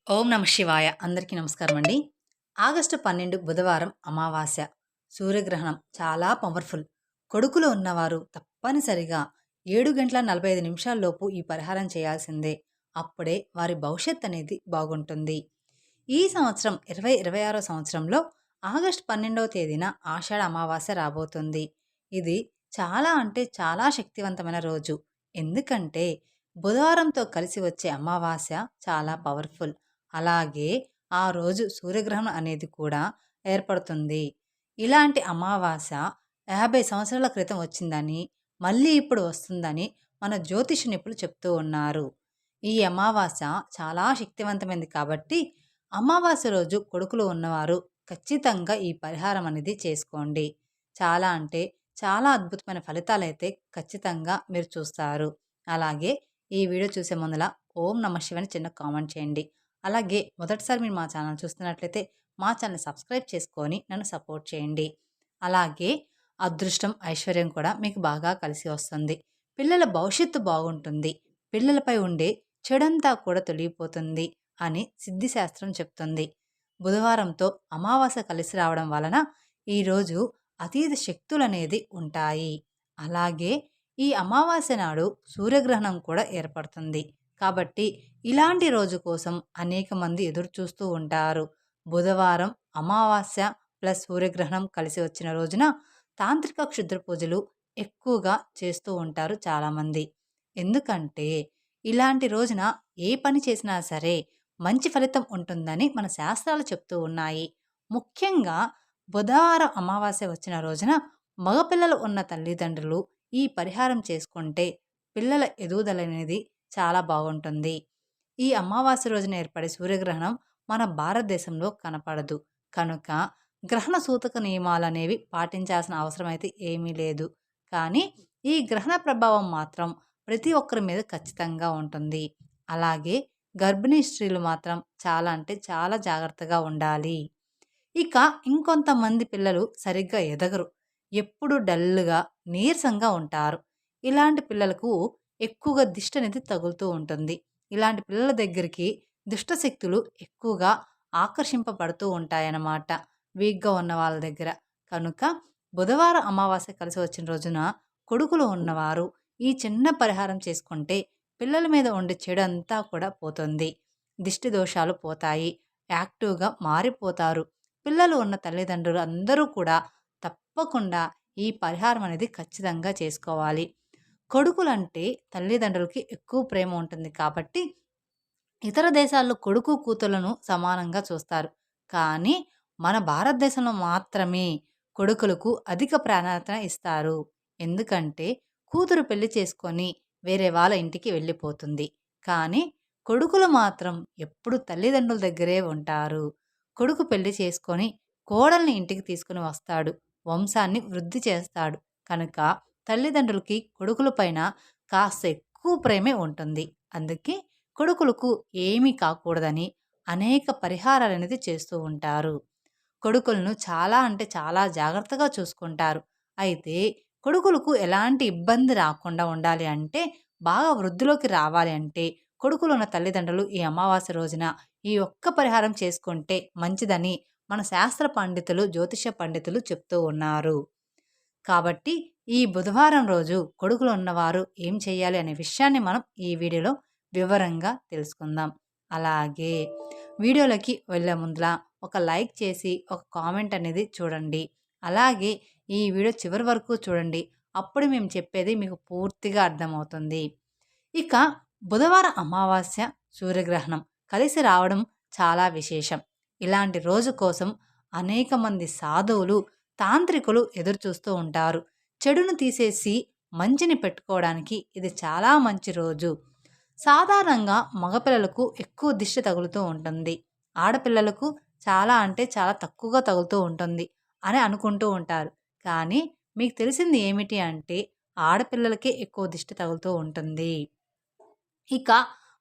ఓం నమ శివాయ. అందరికీ నమస్కారం అండి. ఆగస్టు 12 బుధవారం అమావాస్య. సూర్యగ్రహణం చాలా పవర్ఫుల్. కొడుకులు ఉన్నవారు తప్పనిసరిగా 7 గంటల 45 నిమిషాల్లోపు ఈ పరిహారం చేయాల్సిందే. అప్పుడే వారి భవిష్యత్ అనేది బాగుంటుంది. ఈ సంవత్సరం 2026 సంవత్సరంలో ఆగస్టు 12వ తేదీన ఆషాఢ అమావాస్య రాబోతుంది. ఇది చాలా అంటే చాలా శక్తివంతమైన రోజు. ఎందుకంటే బుధవారంతో కలిసి వచ్చే అమావాస్య చాలా పవర్ఫుల్. అలాగే ఆ రోజు సూర్యగ్రహణం అనేది కూడా ఏర్పడుతుంది. ఇలాంటి అమావాస్య 50 సంవత్సరాల క్రితం వచ్చిందని, మళ్ళీ ఇప్పుడు వస్తుందని మన జ్యోతిష నిపుణులు చెప్తూ ఉన్నారు. ఈ అమావాస్య చాలా శక్తివంతమైనది కాబట్టి అమావాస్య రోజు కొడుకులు ఉన్నవారు ఖచ్చితంగా ఈ పరిహారం అనేది చేసుకోండి. చాలా అంటే చాలా అద్భుతమైన ఫలితాలైతే ఖచ్చితంగా మీరు చూస్తారు. అలాగే ఈ వీడియో చూసే ముందల ఓం నమః శివాయ అని చిన్న కామెంట్ చేయండి. అలాగే మొదటిసారి మీరు మా ఛానల్ చూస్తున్నట్లయితే మా ఛానల్ సబ్స్క్రైబ్ చేసుకొని నన్ను సపోర్ట్ చేయండి. అలాగే అదృష్టం, ఐశ్వర్యం కూడా మీకు బాగా కలిసి వస్తుంది. పిల్లల భవిష్యత్తు బాగుంటుంది. పిల్లలపై ఉండే చెడంతా కూడా తొలగిపోతుంది అని సిద్ధిశాస్త్రం చెప్తుంది. బుధవారంతో అమావాస్య కలిసి రావడం వలన ఈరోజు అతీత శక్తులనేది ఉంటాయి. అలాగే ఈ అమావాస్య నాడు సూర్యగ్రహణం కూడా ఏర్పడుతుంది. కాబట్టి ఇలాంటి రోజు కోసం అనేక మంది ఎదురు చూస్తూ ఉంటారు. బుధవారం అమావాస్య ప్లస్ సూర్యగ్రహణం కలిసి వచ్చిన రోజున తాంత్రిక క్షుద్ర పూజలు ఎక్కువగా చేస్తూ ఉంటారు చాలామంది. ఎందుకంటే ఇలాంటి రోజున ఏ పని చేసినా సరే మంచి ఫలితం ఉంటుందని మన శాస్త్రాలు చెప్తూ ఉన్నాయి. ముఖ్యంగా బుధవారం అమావాస్య వచ్చిన రోజున మగపిల్లలు ఉన్న తల్లిదండ్రులు ఈ పరిహారం చేసుకుంటే పిల్లల ఎదుగుదల అనేది చాలా బాగుంటుంది. ఈ అమావాస్య రోజున ఏర్పడే సూర్యగ్రహణం మన భారతదేశంలో కనపడదు. కనుక గ్రహణ సూతక నియమాలనేవి పాటించాల్సిన అవసరం అయితే ఏమీ లేదు. కానీ ఈ గ్రహణ ప్రభావం మాత్రం ప్రతి ఒక్కరి మీద ఖచ్చితంగా ఉంటుంది. అలాగే గర్భిణీ స్త్రీలు మాత్రం చాలా అంటే చాలా జాగ్రత్తగా ఉండాలి. ఇక ఇంకొంతమంది పిల్లలు సరిగ్గా ఎదగరు. ఎప్పుడు డల్‌గా, నీరసంగా ఉంటారు. ఇలాంటి పిల్లలకు ఎక్కువగా దిష్టి అనేది తగులుతూ ఉంటుంది. ఇలాంటి పిల్లల దగ్గరికి దుష్ట శక్తులు ఎక్కువగా ఆకర్షింపబడుతూ ఉంటాయన్నమాట. వీక్‌గా ఉన్న వాళ్ళ దగ్గర. కనుక బుధవారం అమావాస్య కలిసి వచ్చిన రోజున కొడుకులు ఉన్నవారు ఈ చిన్న పరిహారం చేసుకుంటే పిల్లల మీద ఉండే చెడంతా కూడా పోతుంది. దిష్టి దోషాలు పోతాయి. యాక్టివ్‌గా మారిపోతారు. పిల్లలు ఉన్న తల్లిదండ్రులు అందరూ కూడా తప్పకుండా ఈ పరిహారం అనేది ఖచ్చితంగా చేసుకోవాలి. కొడుకులంటే తల్లిదండ్రులకి ఎక్కువ ప్రేమ ఉంటుంది కాబట్టి ఇతర దేశాల్లో కొడుకు కూతుర్లను సమానంగా చూస్తారు. కానీ మన భారతదేశంలో మాత్రమే కొడుకులకు అధిక ప్రాధాన్యత ఇస్తారు. ఎందుకంటే కూతురు పెళ్లి చేసుకొని వేరే వాళ్ళ ఇంటికి వెళ్ళిపోతుంది. కానీ కొడుకులు మాత్రం ఎప్పుడు తల్లిదండ్రుల దగ్గరే ఉంటారు. కొడుకు పెళ్లి చేసుకొని కోడల్ని ఇంటికి తీసుకుని వస్తాడు. వంశాన్ని వృద్ధి చేస్తాడు. కనుక తల్లిదండ్రులకి కొడుకుల పైన కాస్త ఎక్కువ ప్రేమే ఉంటుంది. అందుకే కొడుకులకు ఏమీ కాకూడదని అనేక పరిహారాలనేది చేస్తూ ఉంటారు. కొడుకులను చాలా అంటే చాలా జాగ్రత్తగా చూసుకుంటారు. అయితే కొడుకులకు ఎలాంటి ఇబ్బంది రాకుండా ఉండాలి అంటే, బాగా వృద్ధిలోకి రావాలి అంటే, కొడుకులు ఉన్న తల్లిదండ్రులు ఈ అమావాస్య రోజున ఈ ఒక్క పరిహారం చేసుకుంటే మంచిదని మన శాస్త్ర పండితులు, జ్యోతిష పండితులు చెప్తూ ఉన్నారు. కాబట్టి ఈ బుధవారం రోజు కొడుకులు ఉన్నవారు ఏం చేయాలి అనే విషయాన్ని మనం ఈ వీడియోలో వివరంగా తెలుసుకుందాం. అలాగే వీడియోలోకి వెళ్ళే ముందల ఒక లైక్ చేసి ఒక కామెంట్ అనేది చూడండి. అలాగే ఈ వీడియో చివరి వరకు చూడండి. అప్పుడు మేము చెప్పేది మీకు పూర్తిగా అర్థమవుతుంది. ఇక బుధవారం అమావాస్య, సూర్యగ్రహణం కలిసి రావడం చాలా విశేషం. ఇలాంటి రోజు కోసం అనేక మంది సాధువులు, తాంత్రికులు ఎదురుచూస్తూ ఉంటారు. చెడును తీసేసి మంచిని పెట్టుకోవడానికి ఇది చాలా మంచి రోజు. సాధారణంగా మగపిల్లలకు ఎక్కువ దిష్టి తగులుతూ ఉంటుంది. ఆడపిల్లలకు చాలా అంటే చాలా తక్కువగా తగులుతూ ఉంటుంది అని అనుకుంటూ ఉంటారు. కానీ మీకు తెలిసింది ఏమిటి అంటే ఆడపిల్లలకే ఎక్కువ దిష్టి తగులుతూ ఉంటుంది. ఇక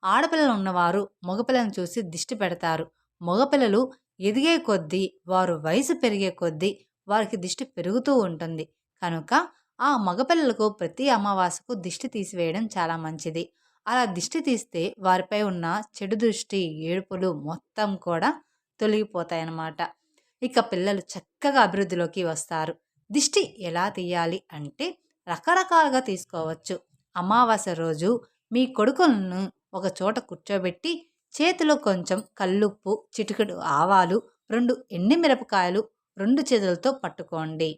ఆడపిల్లలు ఉన్నవారు మగపిల్లలను చూసి దిష్టి పెడతారు. మగపిల్లలు ఎదిగే కొద్దీ, వారు వయసు పెరిగే కొద్దీ వారికి దిష్టి పెరుగుతూ ఉంటుంది. కనుక ఆ మగపిల్లలకు ప్రతి అమావాస్యకు దిష్టి తీసివేయడం చాలా మంచిది. అలా దిష్టి తీస్తే వారిపై ఉన్న చెడు దృష్టి, ఏడుపులు మొత్తం కూడా తొలగిపోతాయన్నమాట. ఇక పిల్లలు చక్కగా అభివృద్ధిలోకి వస్తారు. దిష్టి ఎలా తీయాలి అంటే రకరకాలుగా తీసుకోవచ్చు. అమావాస్య రోజు మీ కొడుకులను ఒక చోట కూర్చోబెట్టి చేతిలో కొంచెం కల్లుప్పు, చిటికెడు ఆవాలు, 2 ఎండుమిరపకాయలు 2 చేతులతో పట్టుకోండి.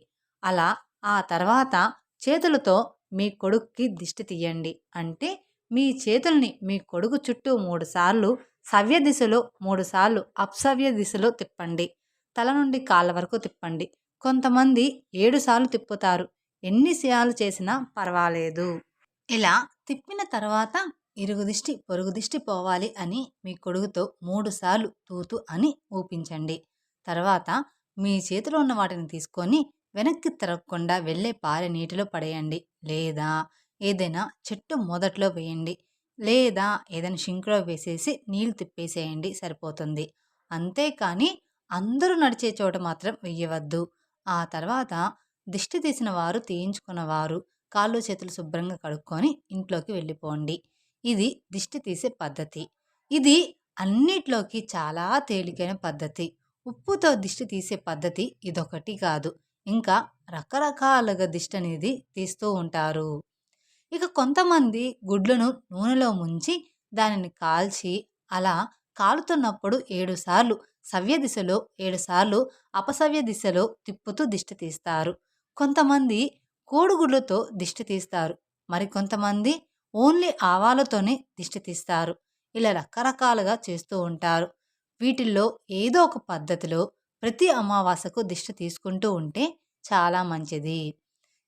అలా ఆ తర్వాత చేతులతో మీ కొడుక్కి దిష్టి తీయండి. అంటే మీ చేతుల్ని మీ కొడుకు చుట్టూ 3 సార్లు సవ్య దిశలో, 3 సార్లు అపసవ్య దిశలో తిప్పండి. తల నుండి కాళ్ళ వరకు తిప్పండి. కొంతమంది 7 సార్లు తిప్పుతారు. ఎన్ని సార్లు చేసినా పర్వాలేదు. ఇలా తిప్పిన తర్వాత ఇరుగు దిష్టి, పొరుగు దిష్టి పోవాలి అని మీ కొడుకుతో 3 సార్లు తూతు అని ఊపించండి. తర్వాత మీ చేతిలో ఉన్న వాటిని తీసుకొని వెనక్కి తిరగకుండా వెళ్ళే పారే నీటిలో పడేయండి. లేదా ఏదైనా చెట్టు మొదట్లో వేయండి. లేదా ఏదైనా షింక్లో వేసేసి నీళ్ళు తిప్పేసేయండి, సరిపోతుంది. అంతేకాని అందరూ నడిచే చోట మాత్రం వెయ్యవద్దు. ఆ తర్వాత దిష్టి తీసిన వారు, తీయించుకున్నవారు కాళ్ళు చేతులు శుభ్రంగా కడుక్కొని ఇంట్లోకి వెళ్ళిపోండి. ఇది దిష్టి తీసే పద్ధతి. ఇది అన్నిట్లోకి చాలా తేలికైన పద్ధతి. ఉప్పుతో దిష్టి తీసే పద్ధతి ఇదొకటి కాదు. ఇంకా రకరకాలుగా దిష్టి అనేది తీస్తూ ఉంటారు. ఇక కొంతమంది గుడ్లను నూనెలో ముంచి దానిని కాల్చి అలా కాలుతున్నప్పుడు 7 సార్లు సవ్య దిశలో, 7 సార్లు అపసవ్య దిశలో తిప్పుతూ దిష్టి తీస్తారు. కొంతమంది కోడిగుడ్లతో దిష్టి తీస్తారు. మరికొంతమంది ఓన్లీ ఆవాలతోనే దిష్టి తీస్తారు. ఇలా రకరకాలుగా చేస్తూ ఉంటారు. వీటిల్లో ఏదో ఒక పద్ధతిలో ప్రతి అమావాస్యకు దిష్టి తీసుకుంటూ ఉంటే చాలా మంచిది.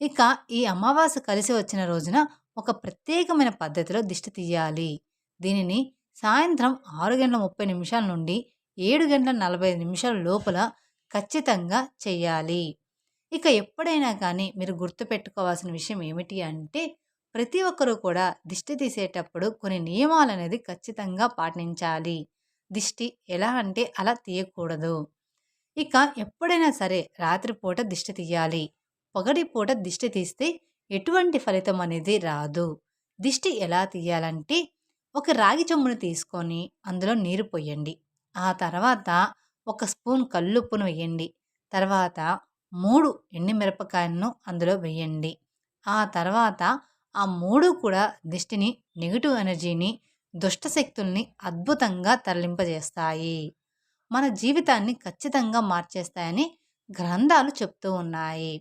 ఇక ఈ అమావాస్య కలిసి వచ్చిన రోజున ఒక ప్రత్యేకమైన పద్ధతిలో దిష్టి తీయాలి. దీనిని సాయంత్రం 6:30 నుండి 7:45 లోపల ఖచ్చితంగా చెయ్యాలి. ఇక ఎప్పుడైనా కానీ మీరు గుర్తుపెట్టుకోవాల్సిన విషయం ఏమిటి అంటే ప్రతి ఒక్కరూ కూడా దిష్టి తీసేటప్పుడు కొన్ని నియమాలనేది ఖచ్చితంగా పాటించాలి. దిష్టి ఎలా అంటే అలా తీయకూడదు. ఇక ఎప్పుడైనా సరే రాత్రిపూట దిష్టి తీయాలి. పగటిపూట దిష్టి తీస్తే ఎటువంటి ఫలితం అనేది రాదు. దిష్టి ఎలా తీయాలంటే ఒక రాగి చెంబును తీసుకొని అందులో నీరు పొయ్యండి. ఆ తర్వాత ఒక స్పూన్ కల్లుప్పును వేయండి. తర్వాత 3 ఎండుమిరపకాయలను అందులో వేయండి. ఆ తర్వాత ఆ 3 కూడా దిష్టిని, నెగెటివ్ ఎనర్జీని, దుష్ట శక్తుల్ని అద్భుతంగా తరలింపజేస్తాయి. మన జీవితాన్ని ఖచ్చితంగా మార్చేస్తాయని గ్రంథాలు చెప్తూ ఉన్నాయి.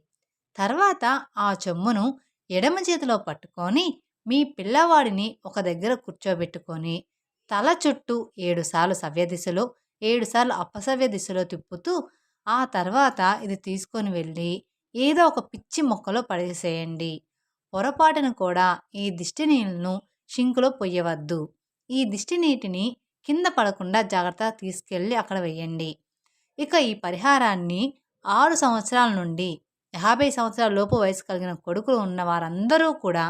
తర్వాత ఆ చెమ్మును ఎడమ చేతిలో పట్టుకొని మీ పిల్లవాడిని ఒక దగ్గర కూర్చోబెట్టుకొని తల చుట్టూ 7 సార్లు సవ్య దిశలో, 7 సార్లు అపసవ్య దిశలో తిప్పుతూ ఆ తర్వాత ఇది తీసుకొని వెళ్ళి ఏదో ఒక పిచ్చి మొక్కలో పడేసేయండి. పొరపాటున కూడా ఈ దిష్టి నీళ్ళను షింకులో పొయ్యవద్దు. ఈ దిష్టి నీటిని కింద పడకుండా జాగ్రత్తగా తీసుకెళ్ళి అక్కడ వేయండి. ఇక ఈ పరిహారాన్ని 6 సంవత్సరాల నుండి 50 సంవత్సరాల లోపు వయసు కలిగిన కొడుకులు ఉన్న వారందరూ కూడా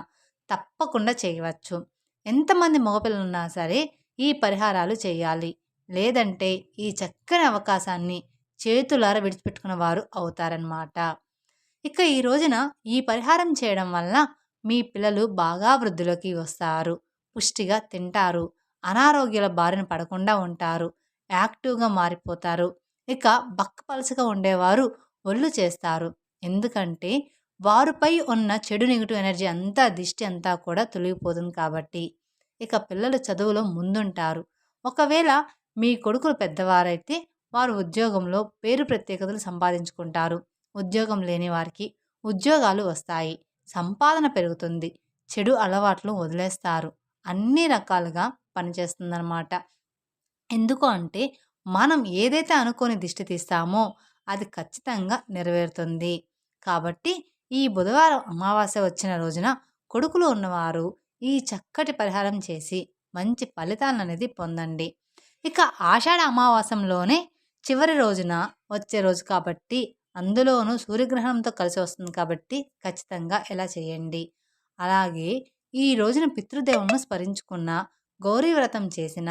తప్పకుండా చేయవచ్చు. ఎంతమంది మగపిల్లలున్నా సరే ఈ పరిహారాలు చేయాలి. లేదంటే ఈ చక్కని అవకాశాన్ని చేతులారా విడిచిపెట్టుకున్న వారు అవుతారన్నమాట. ఇక ఈ రోజున ఈ పరిహారం చేయడం వల్ల మీ పిల్లలు బాగా వృద్ధిలోకి వస్తారు. పుష్టిగా తింటారు. అనారోగ్యాల బారిన పడకుండా ఉంటారు. యాక్టివ్గా మారిపోతారు. ఇక బక్కపలసగా ఉండేవారు ఒళ్ళు చేస్తారు. ఎందుకంటే వారిపై ఉన్న చెడు నెగిటివ్ ఎనర్జీ అంతా, దిష్టి అంతా కూడా తొలగిపోతుంది కాబట్టి. ఇక పిల్లలు చదువులో ముందుంటారు. ఒకవేళ మీ కొడుకులు పెద్దవారైతే వారు ఉద్యోగంలో పేరు ప్రత్యేకతలు సంపాదించుకుంటారు. ఉద్యోగం లేని వారికి ఉద్యోగాలు వస్తాయి. సంపాదన పెరుగుతుంది. చెడు అలవాట్లు వదిలేస్తారు. అన్ని రకాలుగా పనిచేస్తుందన్నమాట. ఎందుకు అంటే మనం ఏదైతే అనుకోని దిష్టి తీస్తామో అది ఖచ్చితంగా నెరవేరుతుంది. కాబట్టి ఈ బుధవారం అమావాస్య వచ్చిన రోజున కొడుకులు ఉన్నవారు ఈ చక్కటి పరిహారం చేసి మంచి ఫలితాలనేది పొందండి. ఇక ఆషాఢ అమావాస్యంలోనే చివరి రోజున వచ్చే రోజు కాబట్టి అందులోనూ సూర్యగ్రహణంతో కలిసి వస్తుంది కాబట్టి ఖచ్చితంగా ఇలా చేయండి. అలాగే ఈ రోజున పితృదేవులను స్మరించుకున్న, గౌరీ వ్రతం చేసిన,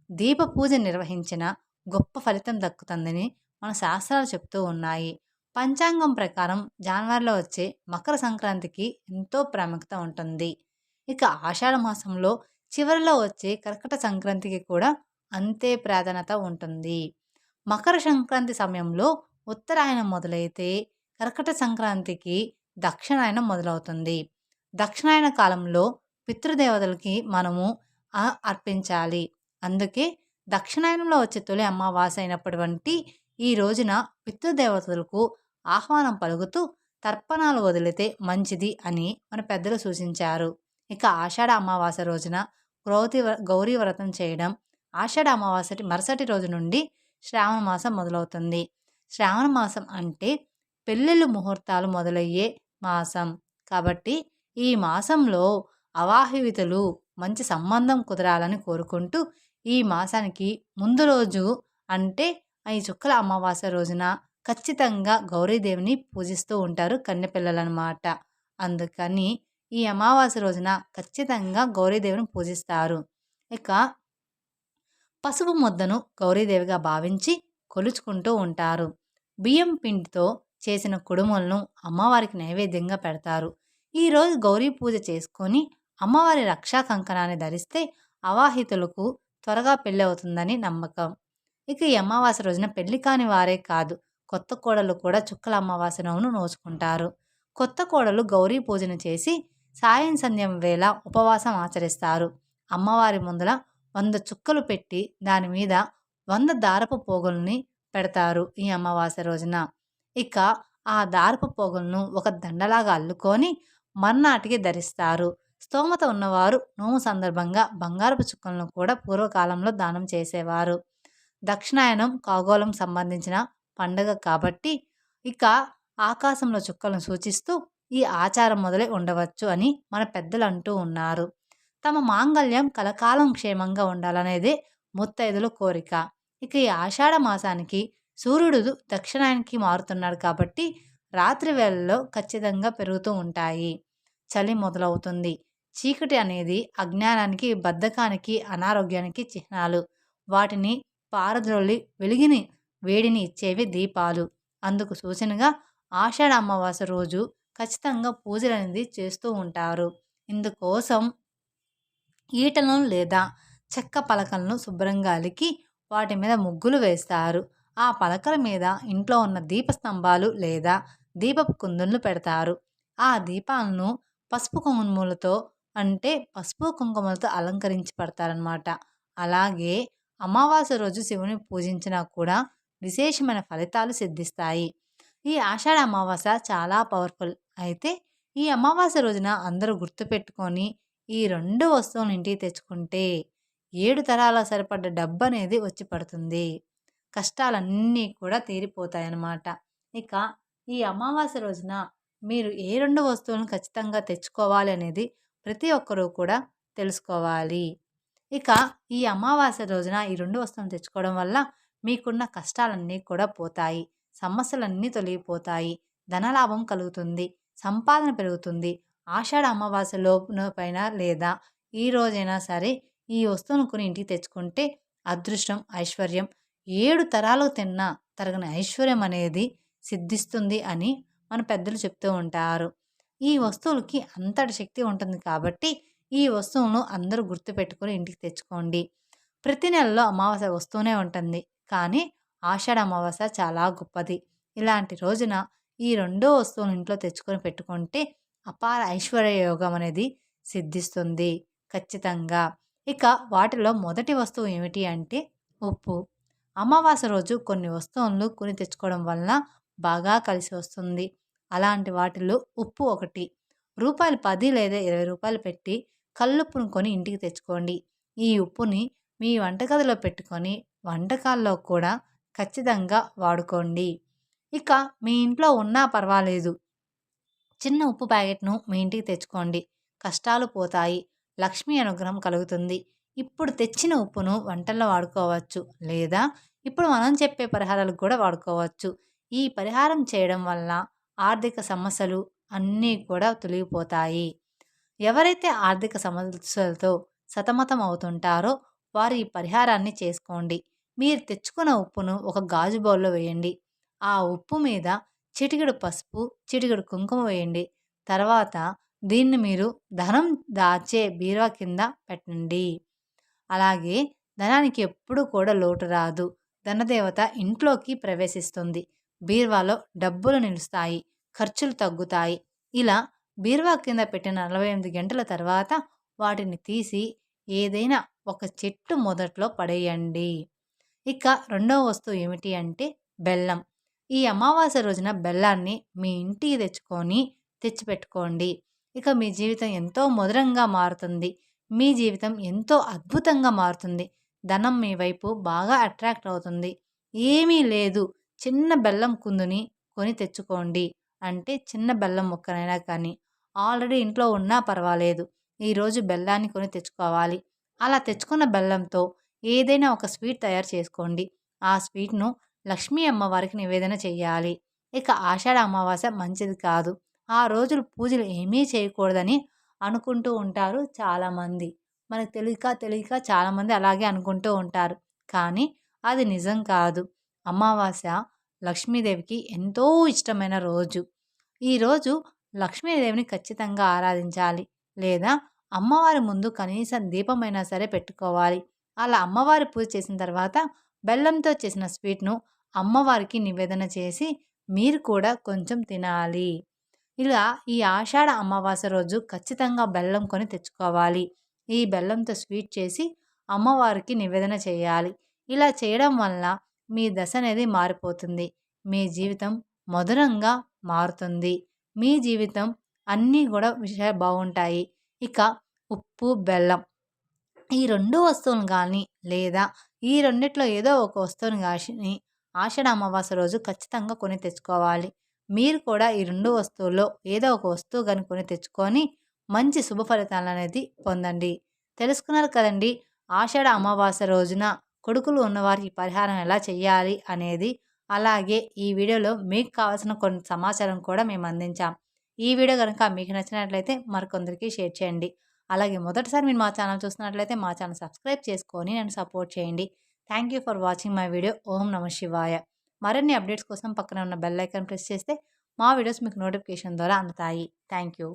దీప పూజ నిర్వహించిన గొప్ప ఫలితం దక్కుతుందని మన శాస్త్రాలు చెప్తూ ఉన్నాయి. పంచాంగం ప్రకారం జనవరిలో వచ్చే మకర సంక్రాంతికి ఎంతో ప్రాముఖ్యత ఉంటుంది. ఇక ఆషాఢ మాసంలో చివరిలో వచ్చే కర్కట సంక్రాంతికి కూడా అంతే ప్రాధాన్యత ఉంటుంది. మకర సంక్రాంతి సమయంలో ఉత్తరాయణం మొదలైతే కర్కట సంక్రాంతికి దక్షిణాయనం మొదలవుతుంది. దక్షిణాయన కాలంలో పితృదేవతలకి మనము అర్పించాలి. అందుకే దక్షిణాయనంలో వచ్చే తొలి అమావాస్య అయినటువంటి ఈ రోజున పితృదేవతలకు ఆహ్వానం పలుకుతూ తర్పణాలు వదిలితే మంచిది అని మన పెద్దలు సూచించారు. ఇక ఆషాఢ అమావాస్య రోజున గౌరీ వ్రతం చేయడం. ఆషాఢ అమావాస్య మరుసటి రోజు నుండి శ్రావణ మాసం మొదలవుతుంది. శ్రావణ మాసం అంటే పెళ్ళిళ్ళు ముహూర్తాలు మొదలయ్యే మాసం. కాబట్టి ఈ మాసంలో అవాహితులు మంచి సంబంధం కుదరాలని కోరుకుంటూ ఈ మాసానికి ముందు రోజు అంటే ఈ చుక్కల అమావాస్య రోజున ఖచ్చితంగా గౌరీదేవిని పూజిస్తూ ఉంటారు కన్నెపిల్లలన్నమాట. అందుకని ఈ అమావాస్య రోజున ఖచ్చితంగా గౌరీదేవిని పూజిస్తారు. ఇక పసుపు ముద్దను గౌరీదేవిగా భావించి కొలుచుకుంటూ ఉంటారు. బియ్యం పిండితో చేసిన కుడుములను అమ్మవారికి నైవేద్యంగా పెడతారు. ఈరోజు గౌరీ పూజ చేసుకొని అమ్మవారి రక్షా కంకణాన్ని ధరిస్తే అవాహితులకు త్వరగా పెళ్ళి అవుతుందని నమ్మకం. ఇక ఈ అమావాస్య రోజున పెళ్లి కాని వారే కాదు, కొత్త కోడలు కూడా చుక్కల అమావాస్య నోమును నోచుకుంటారు. కొత్త కోడలు గౌరీ పూజను చేసి సాయం సంధ్యం వేళ ఉపవాసం ఆచరిస్తారు. అమ్మవారి ముందల 100 చుక్కలు పెట్టి దాని మీద 100 దారపు పోగుల్ని పెడతారు ఈ అమావాస్య రోజున. ఇక ఆ దారపు పోగులను ఒక దండలాగా అల్లుకొని మర్నాటికి ధరిస్తారు. స్తోమత ఉన్నవారు నోము సందర్భంగా బంగారపు చుక్కలను కూడా పూర్వకాలంలో దానం చేసేవారు. దక్షిణాయనం ఖగోళం సంబంధించిన పండుగ కాబట్టి ఇక ఆకాశంలో చుక్కలను సూచిస్తూ ఈ ఆచారం మొదలై ఉండవచ్చు అని మన పెద్దలు అంటూ ఉన్నారు. తమ మాంగళ్యం కలకాలం క్షేమంగా ఉండాలనేదే ముత్తైదుల కోరిక. ఇక ఈ ఆషాఢ మాసానికి సూర్యుడు దక్షిణాయనికి మారుతున్నాడు కాబట్టి రాత్రి వేళల్లో ఖచ్చితంగా పెరుగుతూ ఉంటాయి. చలి మొదలవుతుంది. చీకటి అనేది అజ్ఞానానికి, బద్ధకానికి, అనారోగ్యానికి చిహ్నాలు. వాటిని పారద్రోలి వెలిగిని వేడిని ఇచ్చేవి దీపాలు. అందుకు సూచనగా ఆషాఢ అమావాస్య రోజు ఖచ్చితంగా పూజలు అనేది చేస్తూ ఉంటారు. ఇందుకోసం ఈటలను లేదా చెక్క పలకలను శుభ్రంగా అలికి వాటి మీద ముగ్గులు వేస్తారు. ఆ పలకల మీద ఇంట్లో ఉన్న దీపస్తంభాలు లేదా దీపపు కుందులను పెడతారు. ఆ దీపాలను పసుపు కుంకుమలతో పసుపు కుంకుమలతో అలంకరించి పెడతారనమాట. అలాగే అమావాస్య రోజు శివుని పూజించినా కూడా విశేషమైన ఫలితాలు సిద్ధిస్తాయి. ఈ ఆషాఢ అమావాస్య చాలా పవర్ఫుల్. అయితే ఈ అమావాస్య రోజున అందరూ గుర్తుపెట్టుకొని ఈ 2 వస్తువులను ఇంటికి తెచ్చుకుంటే 7 తరాల సరిపడ్డ డబ్బు అనేది వచ్చి పడుతుంది. కష్టాలన్నీ కూడా తీరిపోతాయన్నమాట. ఇక ఈ అమావాస్య రోజున మీరు ఏ 2 వస్తువులను ఖచ్చితంగా తెచ్చుకోవాలి అనేది ప్రతి ఒక్కరూ కూడా తెలుసుకోవాలి. ఇక ఈ అమావాస్య రోజున ఈ 2 వస్తువులను తెచ్చుకోవడం వల్ల మీకున్న కష్టాలన్నీ కూడా పోతాయి. సమస్యలన్నీ తొలగిపోతాయి. ధనలాభం కలుగుతుంది. సంపాదన పెరుగుతుంది. ఆషాఢ అమావాస్య పైన లేదా ఈ రోజైనా సరే ఈ వస్తువును కొని ఇంటికి తెచ్చుకుంటే అదృష్టం, ఐశ్వర్యం 7 తరాలు తిన్నా తరగని ఐశ్వర్యం అనేది సిద్ధిస్తుంది అని మన పెద్దలు చెప్తూ ఉంటారు. ఈ వస్తువులకి అంతటి శక్తి ఉంటుంది కాబట్టి ఈ వస్తువులను అందరూ గుర్తుపెట్టుకొని ఇంటికి తెచ్చుకోండి. ప్రతి నెలలో అమావాస్య వస్తూనే ఉంటుంది. కానీ ఆషాఢ అమావాస్య చాలా గొప్పది. ఇలాంటి రోజున ఈ 2 వస్తువులను ఇంట్లో తెచ్చుకొని పెట్టుకుంటే అపార ఐశ్వర్య యోగం అనేది సిద్ధిస్తుంది ఖచ్చితంగా. ఇక వాటిలో మొదటి వస్తువు ఏమిటి అంటే ఉప్పు. అమావాస్య రోజు కొన్ని వస్తువులను కొని తెచ్చుకోవడం వలన బాగా కలిసి వస్తుంది. అలాంటి వాటిలో ఉప్పు ఒకటి. రూపాయలు 10 లేదా 20 రూపాయలు పెట్టి కల్లుప్పును కొని ఇంటికి తెచ్చుకోండి. ఈ ఉప్పుని మీ వంటగదిలో పెట్టుకొని వంటకాల్లో కూడా ఖచ్చితంగా వాడుకోండి. ఇక మీ ఇంట్లో ఉన్నా పర్వాలేదు, చిన్న ఉప్పు ప్యాకెట్ను మీ ఇంటికి తెచ్చుకోండి. కష్టాలు పోతాయి. లక్ష్మీ అనుగ్రహం కలుగుతుంది. ఇప్పుడు తెచ్చిన ఉప్పును వంటల్లో వాడుకోవచ్చు, లేదా ఇప్పుడు మనం చెప్పే పరిహారాలకు కూడా వాడుకోవచ్చు. ఈ పరిహారం చేయడం వల్ల ఆర్థిక సమస్యలు అన్నీ కూడా తొలగిపోతాయి. ఎవరైతే ఆర్థిక సమస్యలతో సతమతం అవుతుంటారో వారు ఈ పరిహారాన్ని చేసుకోండి. మీరు తెచ్చుకున్న ఉప్పును ఒక గాజు బౌల్లో వేయండి. ఆ ఉప్పు మీద చిటికెడు పసుపు, చిటికెడు కుంకుమ వేయండి. తర్వాత దీన్ని మీరు ధనం దాచే బీరువా కింద పెట్టండి. అలాగే ధనానికి ఎప్పుడూ కూడా లోటు రాదు. ధనదేవత ఇంట్లోకి ప్రవేశిస్తుంది. బీరువాలో డబ్బులు నిలుస్తాయి. ఖర్చులు తగ్గుతాయి. ఇలా బీరువా కింద పెట్టిన 48 గంటల తర్వాత వాటిని తీసి ఏదైనా ఒక చెట్టు మొదట్లో పడేయండి. ఇక రెండవ వస్తువు ఏమిటి అంటే బెల్లం. ఈ అమావాస్య రోజున బెల్లాన్ని మీ ఇంటికి తెచ్చిపెట్టుకోండి. ఇక మీ జీవితం ఎంతో మధురంగా మారుతుంది. మీ జీవితం ఎంతో అద్భుతంగా మారుతుంది. ధనం మీ వైపు బాగా అట్రాక్ట్ అవుతుంది. ఏమీ లేదు, చిన్న బెల్లం కుందుని కొని తెచ్చుకోండి. అంటే చిన్న బెల్లం ముక్కనైనా కానీ ఆల్రెడీ ఇంట్లో ఉన్నా పర్వాలేదు. ఈరోజు బెల్లాన్ని కొని తెచ్చుకోవాలి. అలా తెచ్చుకున్న బెల్లంతో ఏదైనా ఒక స్వీట్ తయారు చేసుకోండి. ఆ స్వీట్‌ను లక్ష్మీ అమ్మవారికి నివేదన చేయాలి. ఇక ఆషాఢ అమావాస్య మంచిది కాదు. ఆ రోజులు పూజలు ఏమీ చేయకూడదని అనుకుంటూ ఉంటారు చాలామంది. మనకు తెలియక చాలామంది అలాగే అనుకుంటూ ఉంటారు. కానీ అది నిజం కాదు. అమావాస్య లక్ష్మీదేవికి ఎంతో ఇష్టమైన రోజు. ఈరోజు లక్ష్మీదేవిని ఖచ్చితంగా ఆరాధించాలి. లేదా అమ్మవారి ముందు కనీసం దీపమైనా సరే పెట్టుకోవాలి. అలా అమ్మవారి పూజ చేసిన తర్వాత బెల్లంతో చేసిన స్వీట్‌ను అమ్మవారికి నివేదన చేసి మీరు కూడా కొంచెం తినాలి. ఇలా ఈ ఆషాఢ అమావాస్య రోజు ఖచ్చితంగా బెల్లం కొని తెచ్చుకోవాలి. ఈ బెల్లంతో స్వీట్ చేసి అమ్మవారికి నివేదన చేయాలి. ఇలా చేయడం వల్ల మీ దశ అనేది మారిపోతుంది. మీ జీవితం మధురంగా మారుతుంది. మీ జీవితం అన్నీ కూడా విషయాలు బాగుంటాయి. ఇక ఉప్పు, బెల్లం ఈ 2 వస్తువులను గానీ లేదా ఈ రెండిట్లో ఏదో ఒక వస్తువుని గాని ఆషాఢ అమావాస్య రోజు ఖచ్చితంగా కొని తెచ్చుకోవాలి. మీరు కూడా ఈ 2 వస్తువుల్లో ఏదో ఒక వస్తువు గాని కొని తెచ్చుకొని మంచి శుభ ఫలితాలనేది పొందండి. తెలుసుకున్నారు కదండీ! ఆషాఢ అమావాస్య రోజున కొడుకులు ఉన్నవారికి పరిహారం ఎలా చేయాలి అనేది. అలాగే ఈ వీడియోలో మీకు కావాల్సిన కొన్ని సమాచారం కూడా మేము అందించాం. ఈ వీడియో గనుక మీకు నచ్చినట్లయితే మరికొందరికి షేర్ చేయండి. అలాగే మొదటిసారి మీరు మా ఛానల్ చూస్తున్నట్లయితే మా ఛానల్ సబ్స్క్రైబ్ చేసుకొని నన్ను సపోర్ట్ చేయండి. Thank you for watching my video. ఓం నమః శివాయ. మరిన్ని అప్డేట్స్ కోసం పక్కన ఉన్న బెల్ ఐకాన్ ప్రెస్ చేస్తే మా వీడియోస్ మీకు నోటిఫికేషన్ ద్వారా అందుతాయి. Thank you.